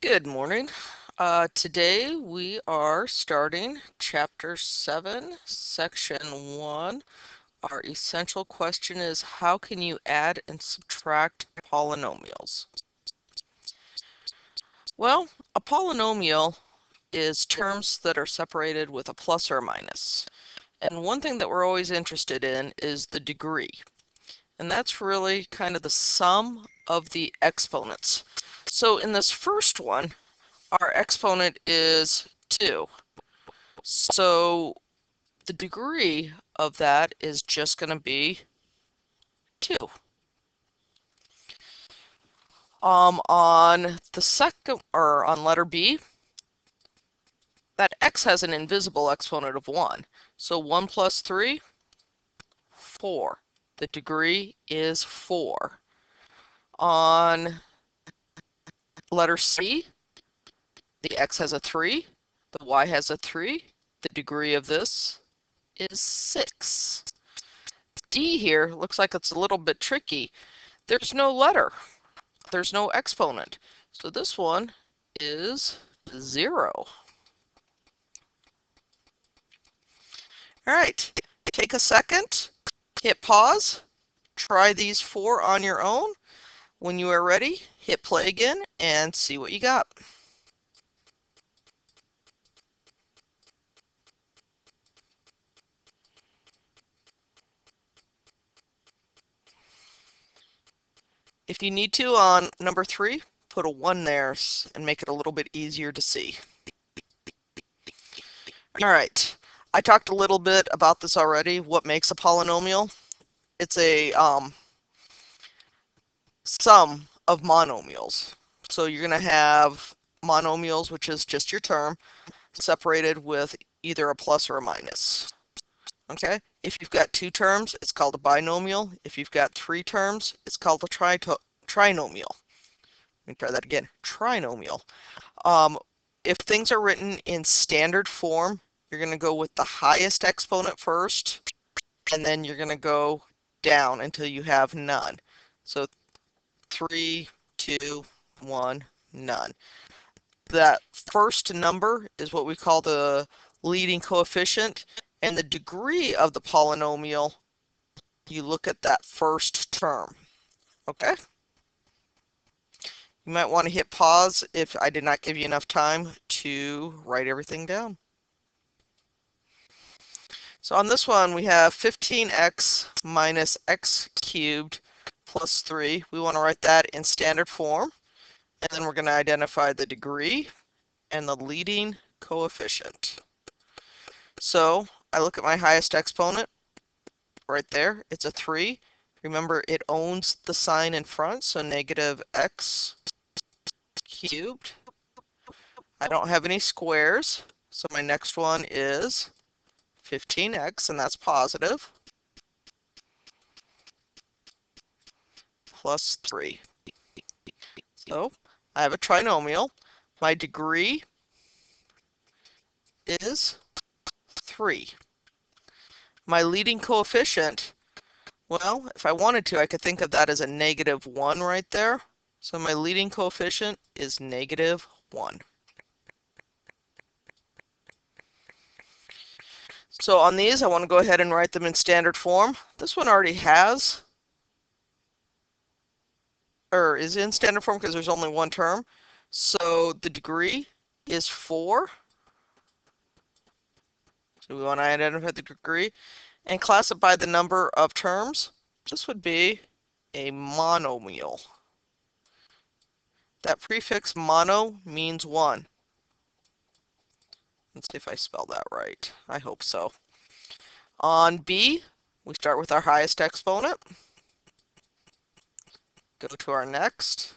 Good morning. Today we are starting Chapter 7, Section 1. Our essential question is, how can you add and subtract polynomials? Well, a polynomial is terms that are separated with a plus or a minus. And one thing that we're always interested in is the degree. And that's really kind of the sum of the exponents. So in this first one, our exponent is 2. So the degree of that is just going to be 2. On the second, or on letter B, that x has an invisible exponent of 1. So 1 plus 3, 4. The degree is 4. On letter C, the x has a 3, the y has a 3. The degree of this is 6. D here looks like it's a little bit tricky. There's no letter. There's no exponent. So this one is 0. All right, take a second, hit pause, try these 4 on your own. When you are ready, hit play again and see what you got. If you need to, on number 3, put a 1 there and make it a little bit easier to see. All right, I talked a little bit about this already. What makes a polynomial? It's a sum of monomials. So you're going to have monomials, which is just your term, separated with either a plus or a minus. Okay? If you've got 2 terms, it's called a binomial. If you've got 3 terms, it's called a trinomial. Let me try that again. Trinomial. If things are written in standard form, you're going to go with the highest exponent first, and then you're going to go down until you have none. So 3, 2, 1, none. That first number is what we call the leading coefficient, and the degree of the polynomial, you look at that first term. Okay? You might want to hit pause if I did not give you enough time to write everything down. So on this one, we have 15x minus x cubed plus 3. We want to write that in standard form. And then we're going to identify the degree and the leading coefficient. So I look at my highest exponent right there. It's a 3. Remember, it owns the sign in front, so negative x cubed. I don't have any squares, so my next one is 15x, and that's positive, plus 3. So I have a trinomial. My degree is 3. My leading coefficient, well, if I wanted to, I could think of that as a negative 1 right there. So my leading coefficient is negative 1. So on these, I want to go ahead and write them in standard form. This one already has, or is in standard form because there's only one term. So the degree is 4. So we want to identify the degree and classify the number of terms. This would be a monomial. That prefix mono means 1. Let's see if I spell that right. I hope so. On B, we start with our highest exponent. Go to our next,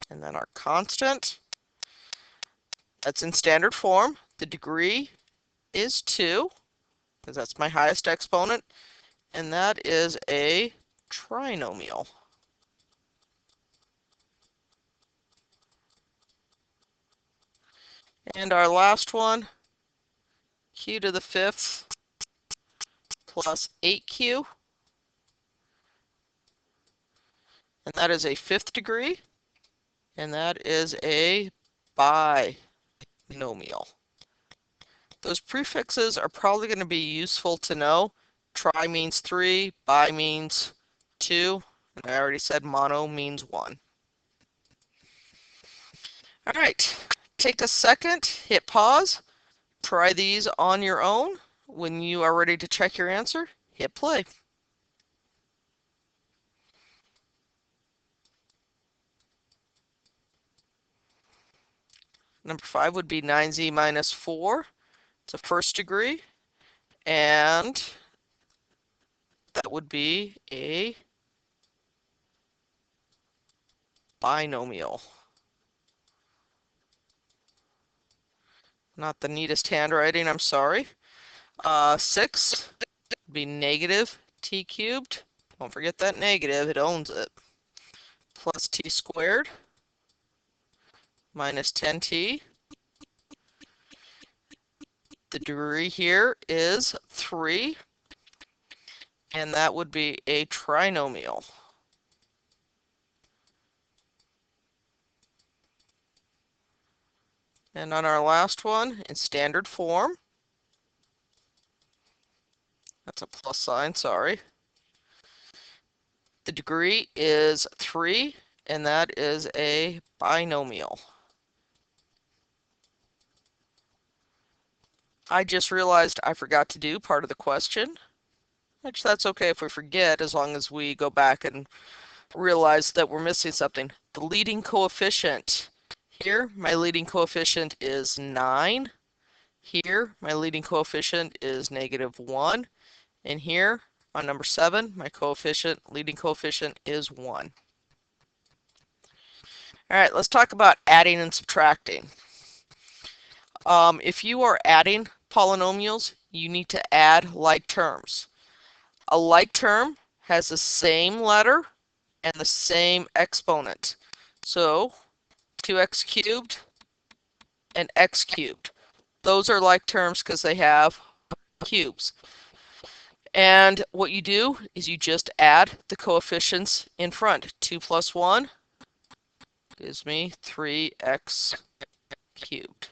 and then our constant. That's in standard form. The degree is 2, because that's my highest exponent, and that is a trinomial. And our last one, q to the 5th plus 8q, and that is a 5th degree. and that is a binomial. Those prefixes are probably going to be useful to know. Tri means 3, bi means 2, and I already said mono means 1. All right, take a second, hit pause, try these on your own. When you are ready to check your answer, hit play. Number 5 would be 9z minus 4. It's a first degree, and that would be a binomial. Not the neatest handwriting, I'm sorry. 6 would be negative t cubed. Don't forget that negative, it owns it. Plus t squared minus 10t. The degree here is 3, and that would be a trinomial. And on our last one, in standard form, that's a plus sign, sorry. The degree is 3, and that is a binomial. I just realized I forgot to do part of the question, which that's okay if we forget as long as we go back and realize that we're missing something. The leading coefficient. Here, my leading coefficient is 9. Here, my leading coefficient is -1. And here, on number 7, my leading coefficient is 1. All right, let's talk about adding and subtracting. If you are adding polynomials, you need to add like terms. A like term has the same letter and the same exponent. So 2x cubed and x cubed. Those are like terms because they have cubes. And what you do is you just add the coefficients in front. 2 plus 1 gives me 3x cubed.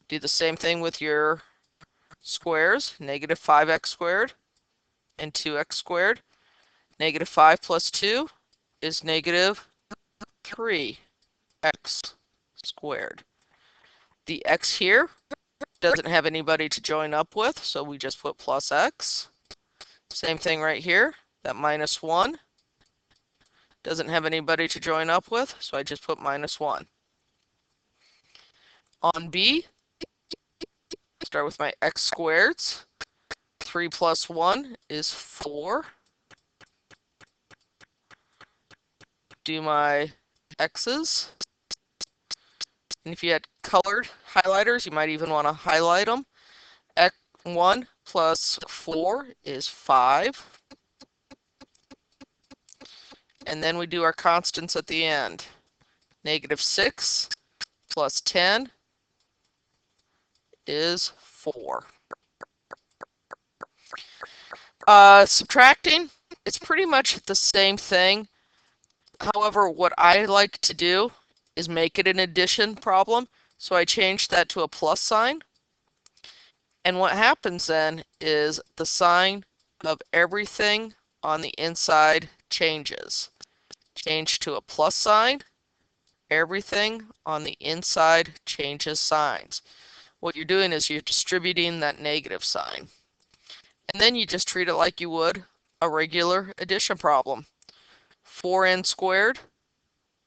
Do the same thing with your squares. -5x squared and 2x squared. -5 plus 2 is -3x squared. The x here doesn't have anybody to join up with, so we just put plus x. Same thing right here. That -1 doesn't have anybody to join up with, so I just put -1. On B, start with my x squareds. 3 plus 1 is 4. Do my x's. And if you had colored highlighters, you might even want to highlight them. X1 plus 4 is 5. And then we do our constants at the end. -6 plus 10 is 4. Subtracting, it's pretty much the same thing. However, what I like to do is make it an addition problem. So I changed that to a plus sign. And what happens then is the sign of everything on the inside changes. Change to a plus sign. Everything on the inside changes signs. What you're doing is you're distributing that negative sign. And then you just treat it like you would a regular addition problem. 4n squared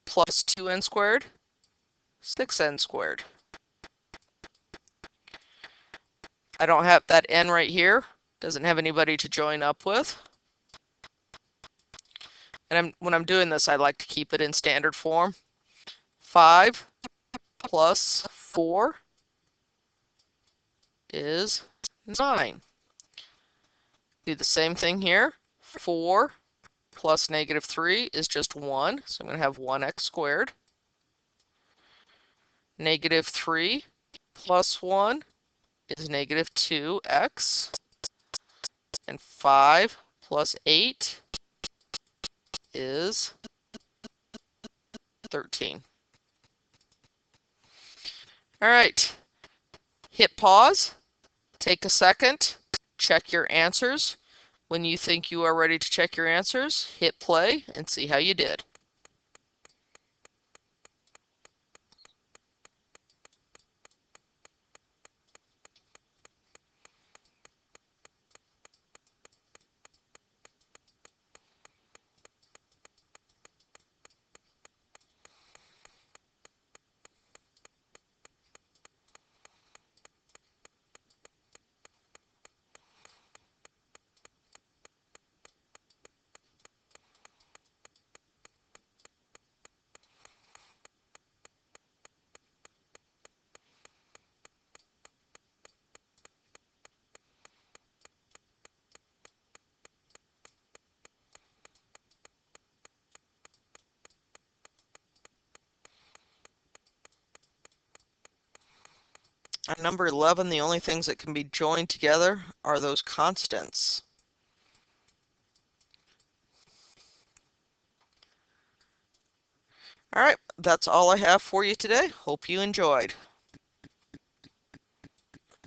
plus 2n squared, 6n squared. I don't have that n right here. Doesn't have anybody to join up with. And when I'm doing this, I like to keep it in standard form. 5 plus 4 is 9. Do the same thing here. 4 plus -3 is just 1. So I'm going to have 1x squared. -3 plus 1 is -2x. And 5 plus 8 is 13. All right, hit pause, take a second, check your answers. When you think you are ready to check your answers, hit play and see how you did. On number 11, the only things that can be joined together are those constants. All right, that's all I have for you today. Hope you enjoyed.